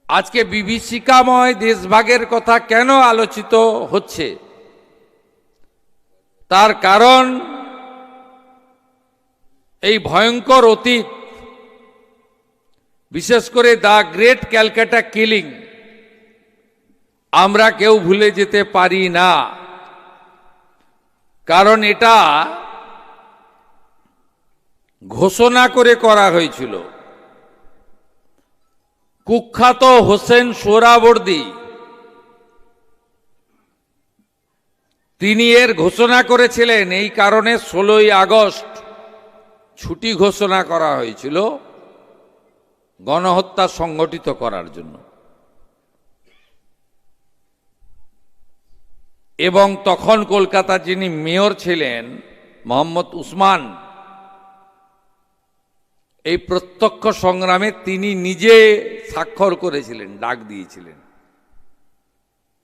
আজকে বিভীষিকাময় দেশভাগের কথা কেন আলোচিত হচ্ছে, তার কারণ এই ভয়ঙ্কর অতীত, বিশেষ করে দ্য গ্রেট ক্যালকাটা কিলিং আমরা কেউ ভুলে যেতে পারি না। কারণ এটা ঘোষণা করে করা হয়েছিল। কুখ্যাত হোসেন সোহরাওয়ার্দী তিনি এর ঘোষণা করেছিলেন। এই কারণে 16ই আগস্ট ছুটি ঘোষণা করা হয়েছিল গণহত্যা সংগঠিত করার জন্য। এবং তখন কলকাতার যিনি মেয়র ছিলেন মোহাম্মদ উসমান, এই প্রত্যক্ষ সংগ্রামে তিনি নিজে স্বাক্ষর করেছিলেন, ডাক দিয়েছিলেন।